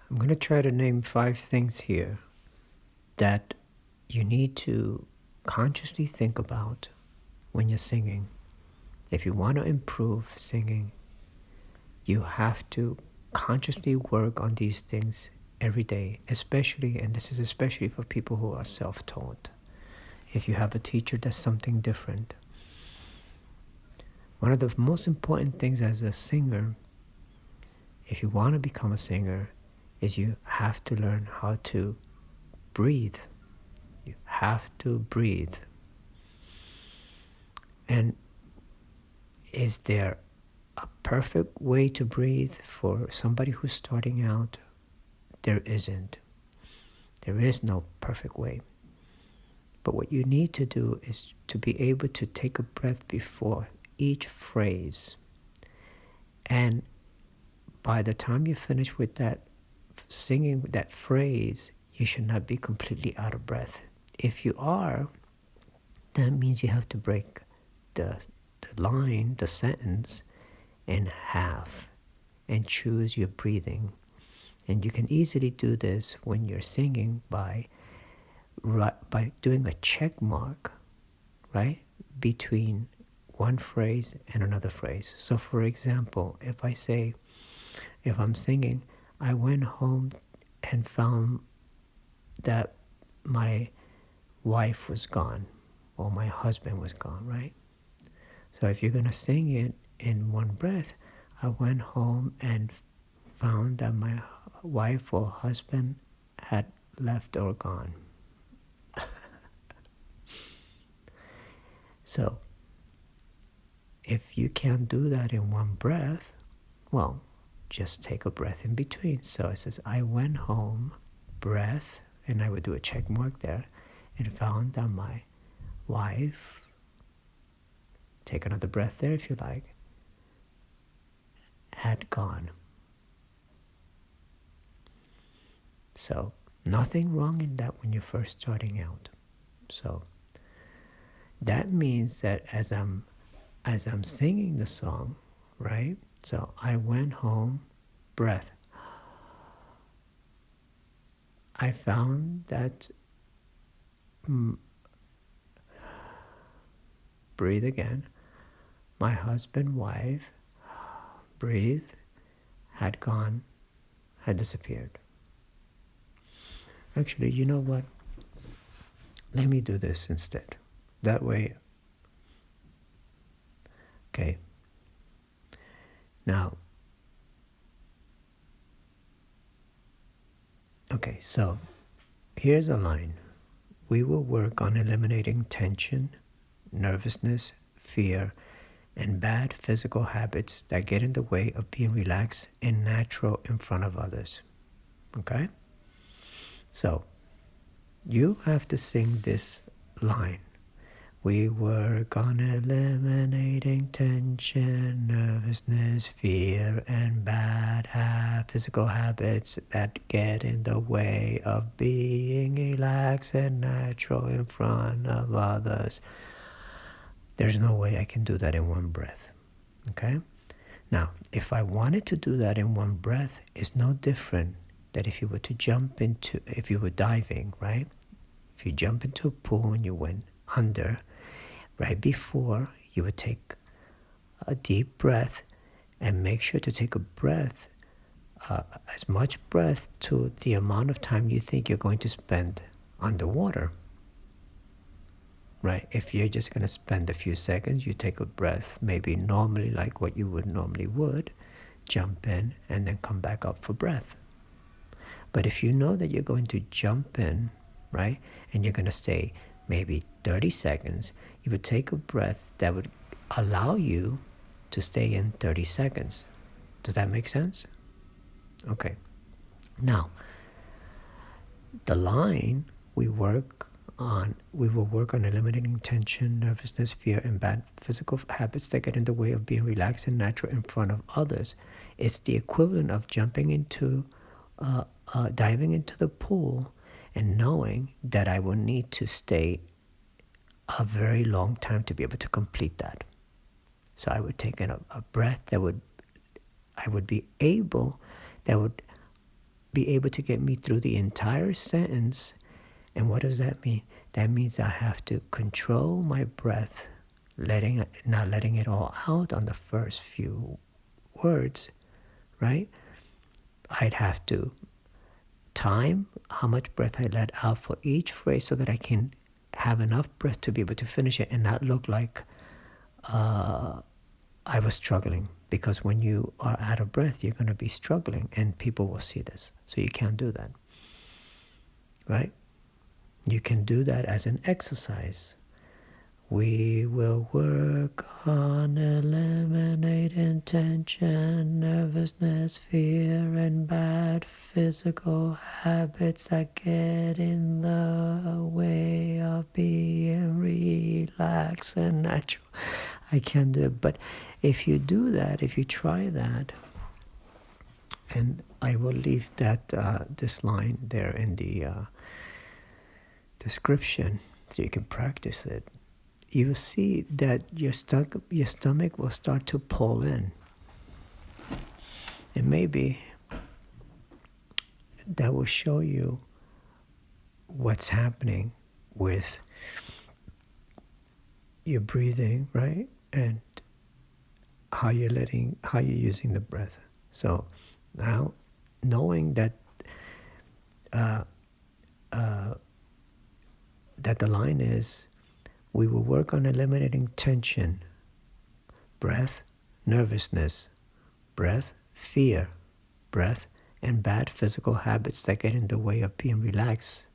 I'm going to try to name 5 things here that you need to consciously think about when you're singing. If you want to improve singing, you have to consciously work on these things every day, especially, and this is especially for people who are self-taught. If you have a teacher, that's something different. One of the most important things as a singer, if you want to become a singer, is you have to learn how to breathe. You have to breathe. And is there a perfect way to breathe for somebody who's starting out? There isn't. There is no perfect way. But what you need to do is to be able to take a breath before each phrase. And by the time you finish with that, singing that phrase, you should not be completely out of breath. If you are, that means you have to break the line, the sentence, in half and choose your breathing. And you can easily do this when you're singing by doing a check mark, right, between one phrase and another phrase. So for example, if I'm singing, I went home and found that my wife was gone or my husband was gone, right? So if you're going to sing it in one breath, I went home and found that my wife or husband had left or gone. So if you can't do that in one breath, well, just take a breath in between. So it says, I went home, breath, and I would do a check mark there, and found that my wife, take another breath there if you like, had gone. So nothing wrong in that when you're first starting out. So that means that as I'm singing the song, right? So I went home, breath. I found that, breathe again, my husband, wife, breathe, had gone, had disappeared. Actually, you know what? Let me do this instead. That way, okay. Now, okay, so here's a line. We will work on eliminating tension, nervousness, fear, and bad physical habits that get in the way of being relaxed and natural in front of others. Okay? So, you have to sing this line. We work on eliminating tension, nervousness, fear, and bad physical habits that get in the way of being relaxed and natural in front of others. There's no way I can do that in one breath. Okay? Now, if I wanted to do that in one breath, it's no different than if you were if you were diving, right? If you jump into a pool and you went under, right before, you would take a deep breath and make sure to take a breath, as much breath to the amount of time you think you're going to spend underwater. Right? If you're just going to spend a few seconds, you take a breath, maybe normally like what you would normally would, jump in and then come back up for breath. But if you know that you're going to jump in, right, and you're going to stay maybe 30 seconds, you would take a breath that would allow you to stay in 30 seconds. Does that make sense? Okay. Now, the line we will work on eliminating tension, nervousness, fear, and bad physical habits that get in the way of being relaxed and natural in front of others. It's the equivalent of diving into the pool and knowing that I will need to stay a very long time to be able to complete that. So I would take in a breath that would be able to get me through the entire sentence. And what does that mean? That means I have to control my breath, not letting it all out on the first few words, right? I'd have to time how much breath I let out for each phrase so that I can have enough breath to be able to finish it and not look like I was struggling. Because when you are out of breath, you're going to be struggling and people will see this. So you can't do that, right? You can do that as an exercise. We will work on eliminating tension, nervousness, fear, and bad physical habits that get in the way of being relaxed and natural. I can't do it, but if you do that, if you try that, and I will leave that this line there in the description so you can practice it. You will see that your stomach will start to pull in. And maybe that will show you what's happening with your breathing, right? And how you're using the breath. So now, knowing that that the line is, we will work on eliminating tension, breath, nervousness, breath, fear, breath, and bad physical habits that get in the way of being relaxed,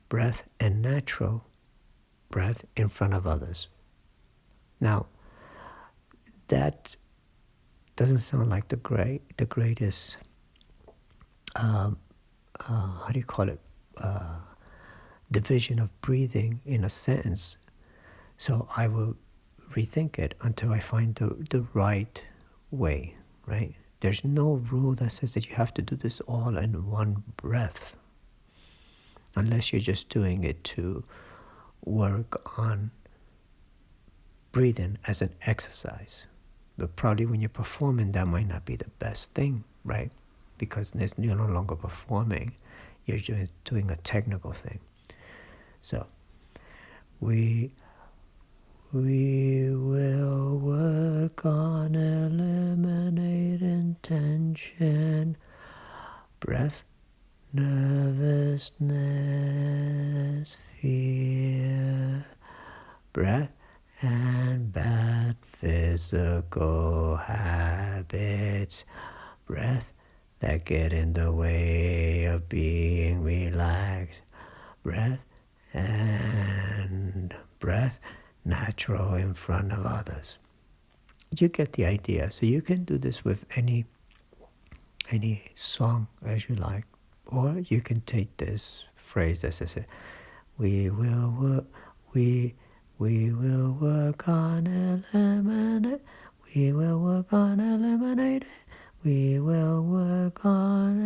breath, and natural breath in front of others. Now, that doesn't sound like the greatest, how do you call it, division of breathing in a sentence. So I will rethink it until I find the right way, right? There's no rule that says that you have to do this all in one breath, unless you're just doing it to work on breathing as an exercise. But probably when you're performing, that might not be the best thing, right? Because you're no longer performing, you're just doing a technical thing. So we will work on eliminating tension, breath, nervousness, fear, breath, and bad physical habits, breath that get in the way of being relaxed, breath and breath natural in front of others. You get the idea. So you can do this with any song as you like, or you can take this phrase as I said, we will work on eliminating, we will work on eliminating, we will work on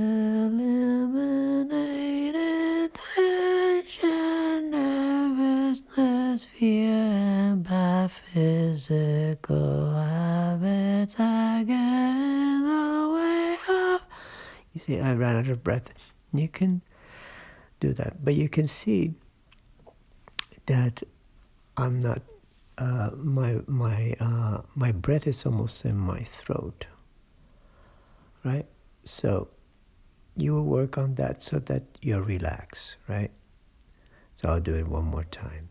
eliminating tension, nervousness, fear, and bad physical habits that get in the way of. You see, I ran out of breath. You can do that, but you can see that I'm not. My breath is almost in my throat, right? So you will work on that so that you're relaxed, right? So I'll do it one more time.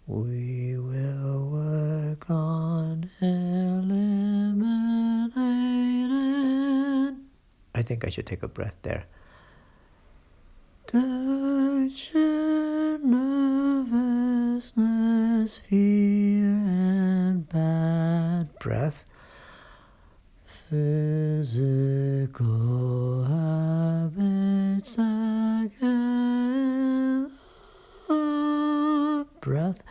We will work on eliminating. I think I should take a breath there. Tension, nervousness, fear, and bad breath, physical habits that get breath,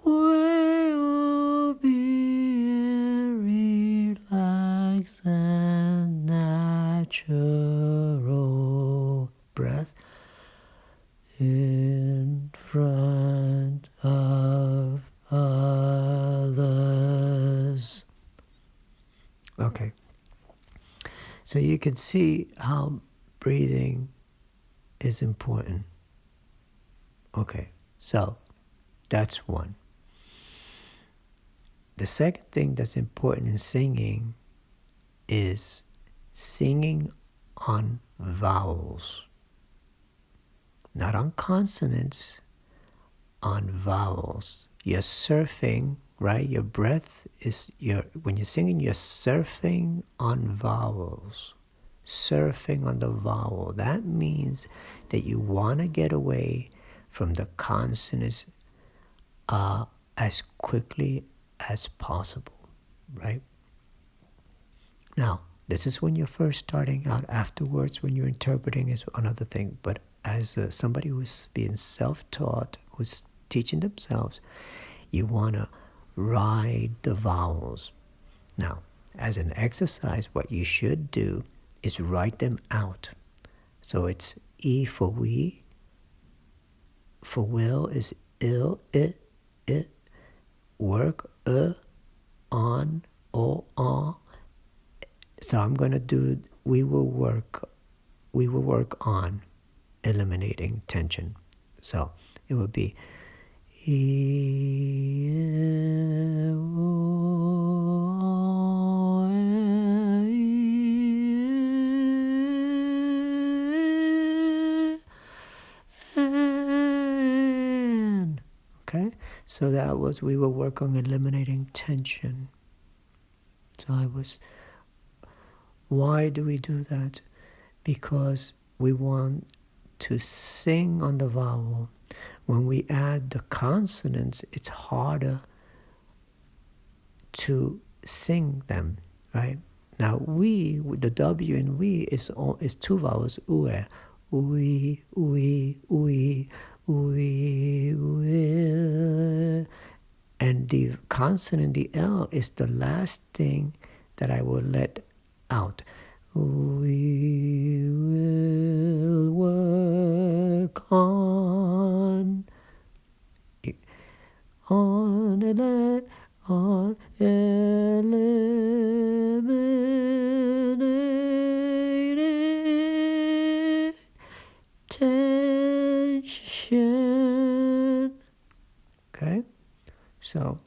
will be relaxed and natural breath in front of others. Okay. So you can see how breathing is important. Okay, so that's one. The second thing that's important in singing is singing on vowels, not on consonants, on vowels. You're surfing, right? Your breath is when you're singing, you're surfing on vowels. Surfing on the vowel. That means that you want to get away from the consonants as quickly as possible, right? Now, this is when you're first starting out. Afterwards, when you're interpreting, is another thing. But as somebody who's being self-taught, who's teaching themselves, you want to ride the vowels. Now, as an exercise, what you should do is write them out. So it's E for we, for will is ill, it, work, on, on. So I'm going to do, we will work on eliminating tension. So it would be okay, so that was, we will work on eliminating tension. So why do we do that? Because we want to sing on the vowel. When we add the consonants, it's harder to sing them, right? Now the W in we is two vowels, ue, ui, ui, ui, ui, ui, and the consonant, the L, is the last thing that I will let out. We will work on eliminating tension. Okay? So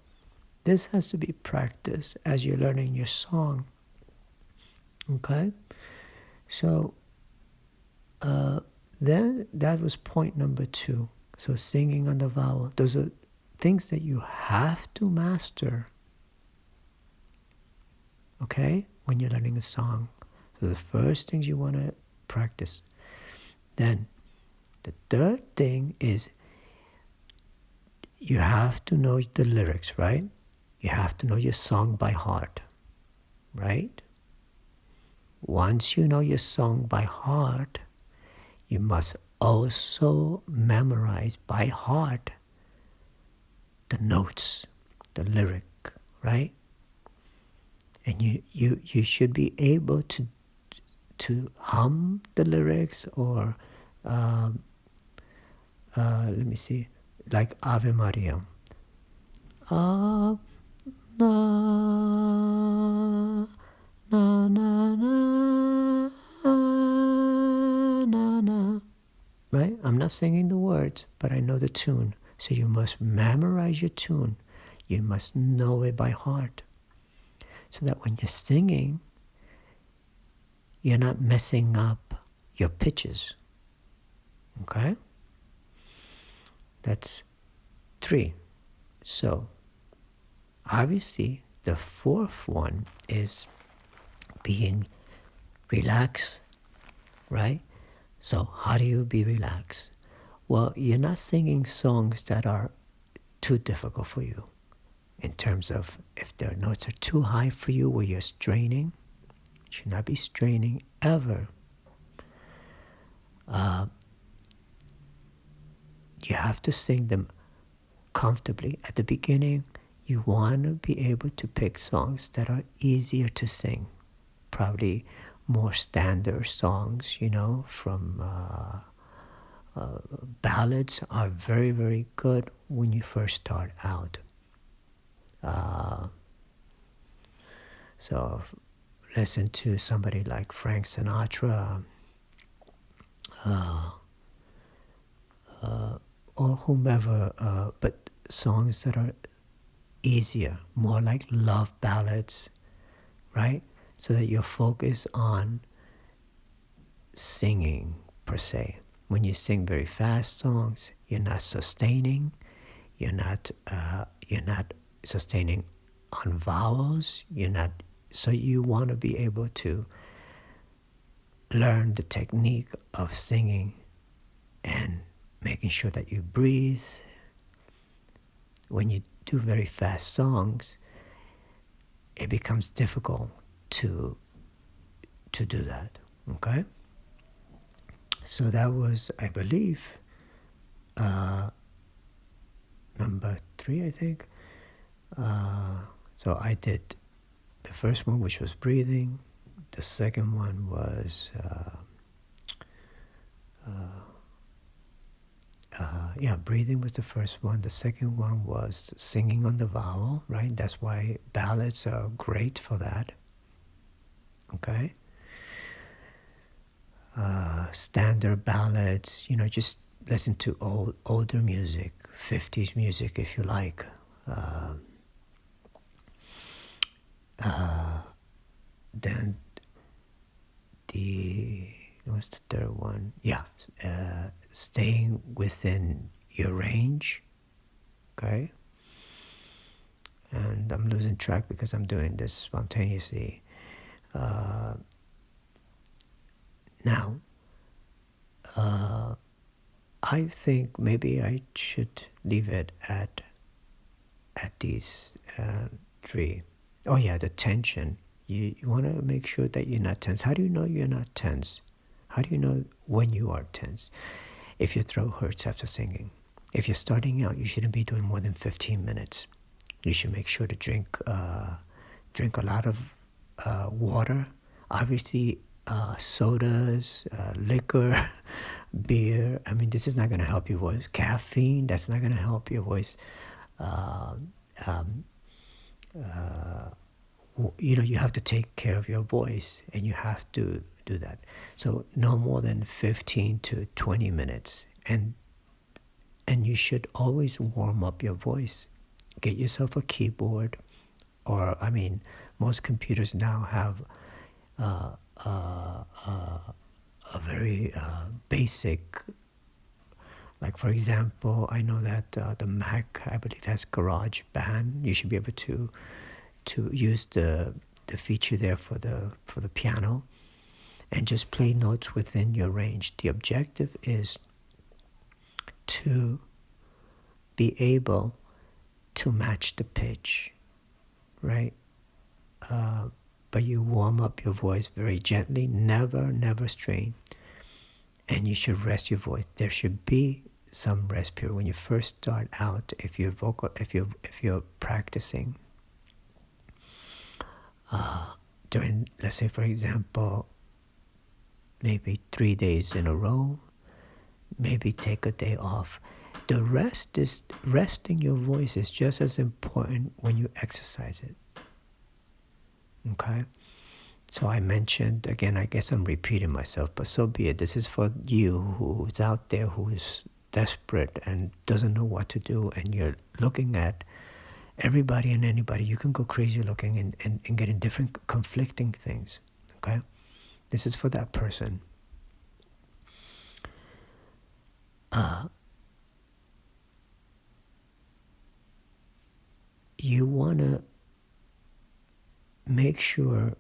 this has to be practiced as you're learning your song. Okay? So then that was point number 2. So singing on the vowel. Those are things that you have to master. Okay? When you're learning a song. So the first things you want to practice. Then the third thing is you have to know the lyrics, right? You have to know your song by heart, right? Once you know your song by heart, you must also memorize by heart the notes, the lyric, right? And you should be able to hum the lyrics, or let me see, like Ave Maria. Na, na, na, na, na, na. Right? I'm not singing the words, but I know the tune. So you must memorize your tune. You must know it by heart. So that when you're singing, you're not messing up your pitches. Okay? That's 3. So, obviously, the 4th one is being relaxed, right? So how do you be relaxed? Well, you're not singing songs that are too difficult for you, in terms of if the notes are too high for you where you're straining. You should not be straining ever. You have to sing them comfortably. At the beginning, you want to be able to pick songs that are easier to sing. Probably more standard songs, from ballads are very, very good when you first start out. So listen to somebody like Frank Sinatra, uh, or whomever, but songs that are easier, more like love ballads, right? So that you're focused on singing per se. When you sing very fast songs, you're not sustaining. You're not sustaining on vowels. You're not. So you want to be able to learn the technique of singing and making sure that you breathe. When you do very fast songs, it becomes difficult to do that. Okay. So that was, I believe, number 3, I think. So I did the first one, which was breathing. The second one was, breathing was the first one. The second one was singing on the vowel, right? That's why ballads are great for that. Okay. Standard ballads, just listen to older music, 50s music if you like. Then what's the third one? Yeah, staying within your range, okay? And I'm losing track because I'm doing this spontaneously. Now, I think maybe I should leave it at these 3. Oh yeah, the tension. You want to make sure that you're not tense. How do you know you're not tense? How do you know when you are tense? If your throat hurts after singing. If you're starting out, you shouldn't be doing more than 15 minutes. You should make sure to drink a lot of water. Obviously, sodas, liquor, beer. I mean, this is not going to help your voice. Caffeine, that's not going to help your voice. You have to take care of your voice, and you have to do that. So no more than 15 to 20 minutes. And you should always warm up your voice. Get yourself a keyboard, or, I mean, most computers now have a very basic, like, for example, I know that the Mac, I believe, has GarageBand. You should be able to use the feature there for the piano, and just play notes within your range. The objective is to be able to match the pitch, right? But you warm up your voice very gently, never strain, and you should rest your voice. There should be some rest period when you first start out. If you're practicing during, let's say, for example, maybe 3 days in a row, maybe take a day off. The resting your voice is just as important when you exercise it. Okay? So I mentioned, again, I guess I'm repeating myself, but so be it. This is for you who's out there, who is desperate and doesn't know what to do, and you're looking at everybody and anybody. You can go crazy looking and getting different conflicting things. Okay? This is for that person. You want to make sure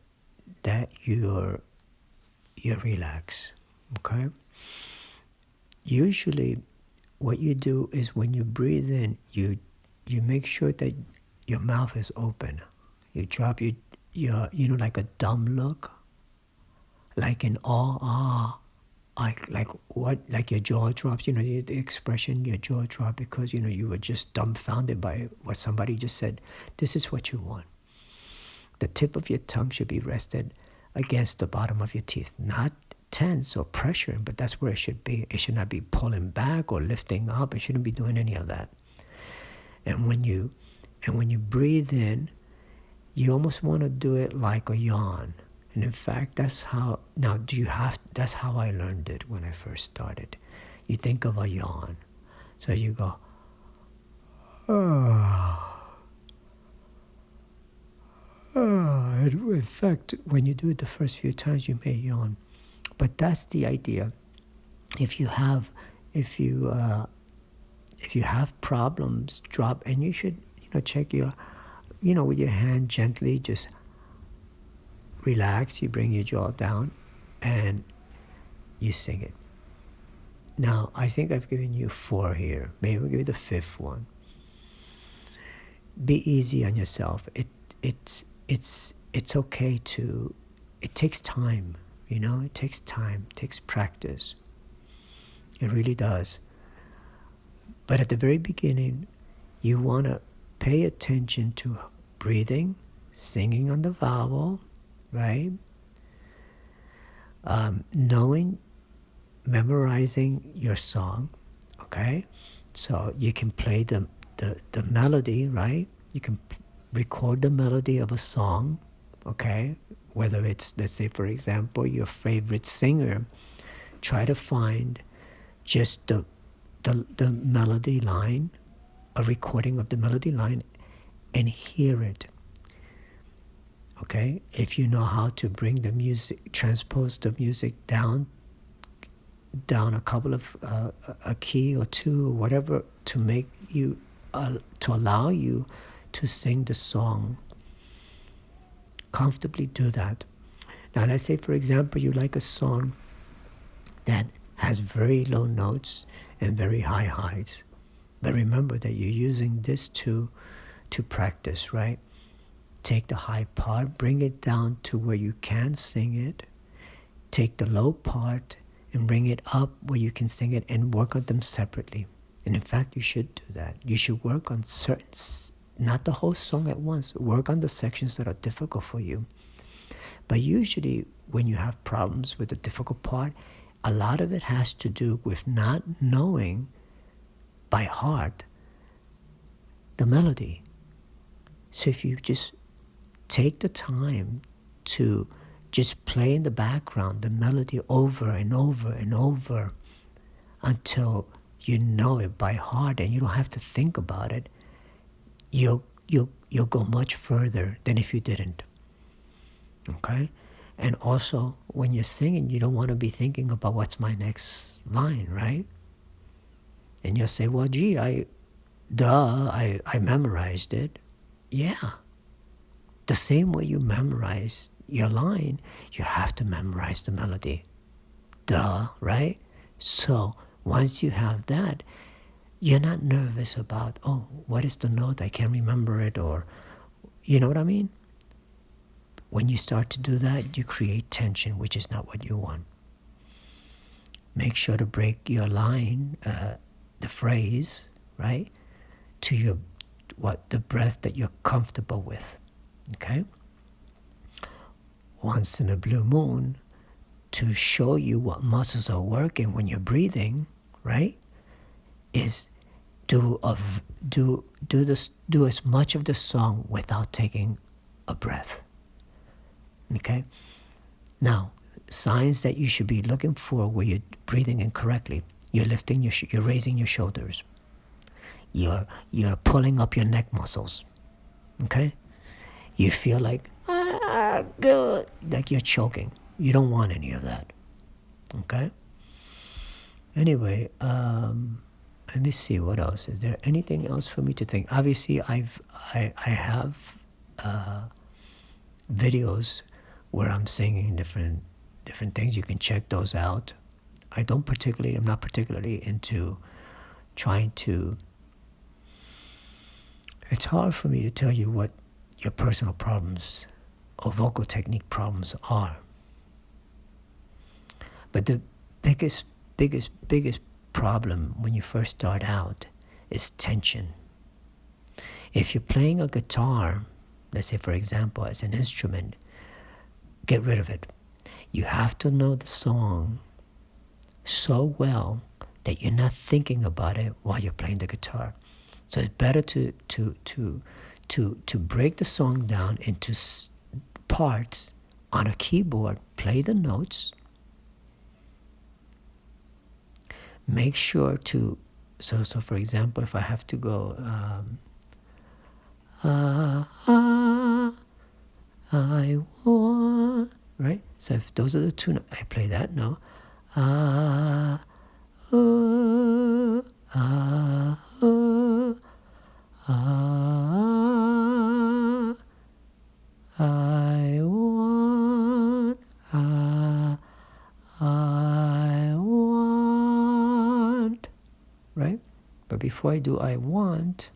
that you're relaxed. Okay? Usually what you do is when you breathe in, you make sure that your mouth is open. You drop your like a dumb look, like in awe, like what, like your jaw drops. The expression, your jaw dropped because you were just dumbfounded by what somebody just said. This is what you want. The tip of your tongue should be rested against the bottom of your teeth, not tense or pressure, but that's where it should be. It should not be pulling back or lifting up. It shouldn't be doing any of that. And when you breathe in, you almost want to do it like a yawn. And in fact, that's how, that's how I learned it when I first started. You think of a yawn. So you go, in fact, when you do it the first few times, you may yawn. But that's the idea. If you have, if you have problems, drop, and you should, check your, with your hand gently, just relax. You bring your jaw down, and you sing it. Now, I think I've given you 4 here. Maybe I'll give you the 5th one. Be easy on yourself. It's okay to. It takes time. It takes time. It takes practice. It really does. But at the very beginning, you want to pay attention to breathing, singing on the vowel, right? Knowing, memorizing your song, okay? So you can play the melody, right? You can record the melody of a song, okay? Whether it's, let's say, for example, your favorite singer, try to find just the melody line, a recording of the melody line, and hear it. Okay? If you know how to bring the music, transpose the music down a couple of a key or two or whatever, to make you to allow you to sing the song comfortably, do that. Now let's say, for example, you like a song that has very low notes and very high highs, but remember that you're using this to practice, right? Take the high part, bring it down to where you can sing it. Take the low part and bring it up where you can sing it, and work on them separately. And in fact, you should do that. You should work on certain, not the whole song at once. Work on the sections that are difficult for you. But usually when you have problems with the difficult part, a lot of it has to do with not knowing by heart the melody. So if you just take the time to just play in the background the melody over and over and over until you know it by heart and you don't have to think about it, you'll go much further than if you didn't. Okay? And also, when you're singing, you don't want to be thinking about what's my next line, right? And you'll say, well, gee, I memorized it. Yeah. The same way you memorize your line, you have to memorize the melody. Right? So once you have that, you're not nervous about, oh, what is the note? I can't remember it, or, you know what I mean? When you start to do that, you create tension, which is not what you want. Make sure to break your line, the phrase, right, to the breath that you're comfortable with, okay? Once in a blue moon, to show you what muscles are working when you're breathing, right, is do as much of the song without taking a breath. Okay? Now, signs that you should be looking for where you're breathing incorrectly. You're lifting you're raising your shoulders. You're pulling up your neck muscles. Okay? You feel like good, like you're choking. You don't want any of that. Okay? Anyway, let me see what else. Is there anything else for me to think? Obviously, I have videos where I'm singing different things. You can check those out. I'm not particularly into trying to. It's hard for me to tell you what your personal problems or vocal technique problems are. But the biggest problem when you first start out is tension. If you're playing a guitar, let's say, for example, as an instrument, get rid of it. You have to know the song so well that you're not thinking about it while you're playing the guitar. So it's better to break the song down into parts on a keyboard, play the notes. Make sure to, so for example, if I have to go, I want, right? So if those are the two, I play that note. Ah, oh, ah, oh, ah, I want, I want, right? But before I do I want,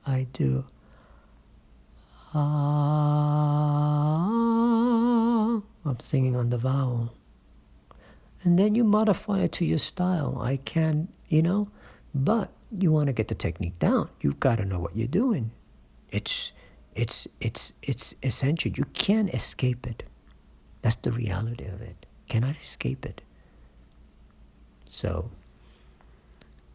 I do I'm singing on the vowel. And then you modify it to your style. I can, but you want to get the technique down. You've got to know what you're doing. It's essential. You can't escape it. That's the reality of it. Cannot escape it. So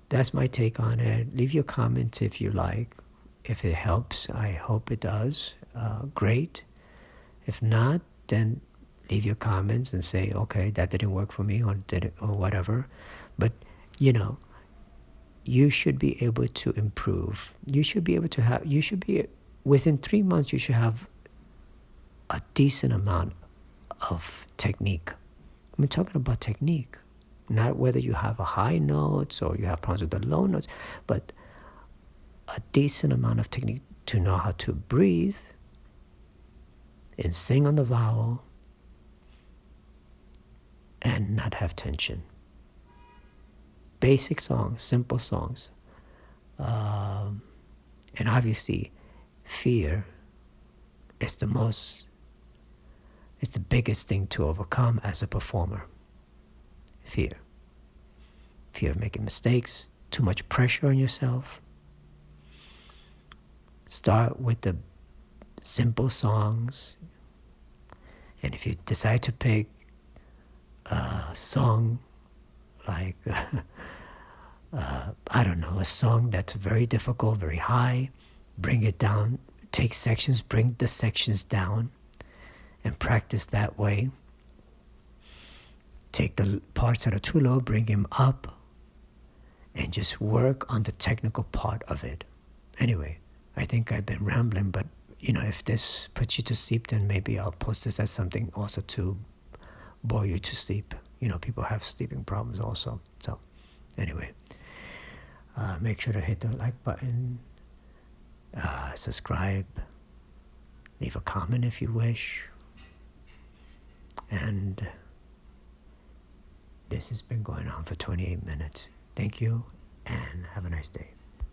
that's my take on it. Leave your comments if you like. If it helps, I hope it does. Great. If not, then leave your comments and say, okay, that didn't work for me, or did it, or whatever. But you should be able to improve. You should be able to have. You should be within 3 months. You should have a decent amount of technique. I'm talking about technique, not whether you have a high notes or you have problems with the low notes, but a decent amount of technique to know how to breathe and sing on the vowel and not have tension. Basic songs, simple songs. And obviously, fear is the biggest thing to overcome as a performer. Fear. Fear of making mistakes, too much pressure on yourself. Start with the simple songs. And if you decide to pick a song like, I don't know, a song that's very difficult, very high, bring it down, take sections, bring the sections down, and practice that way. Take the parts that are too low, bring them up, and just work on the technical part of it. Anyway, I think I've been rambling, but if this puts you to sleep, then maybe I'll post this as something also to bore you to sleep. People have sleeping problems also. So anyway, make sure to hit the like button, subscribe, leave a comment if you wish. And this has been going on for 28 minutes. Thank you, and have a nice day.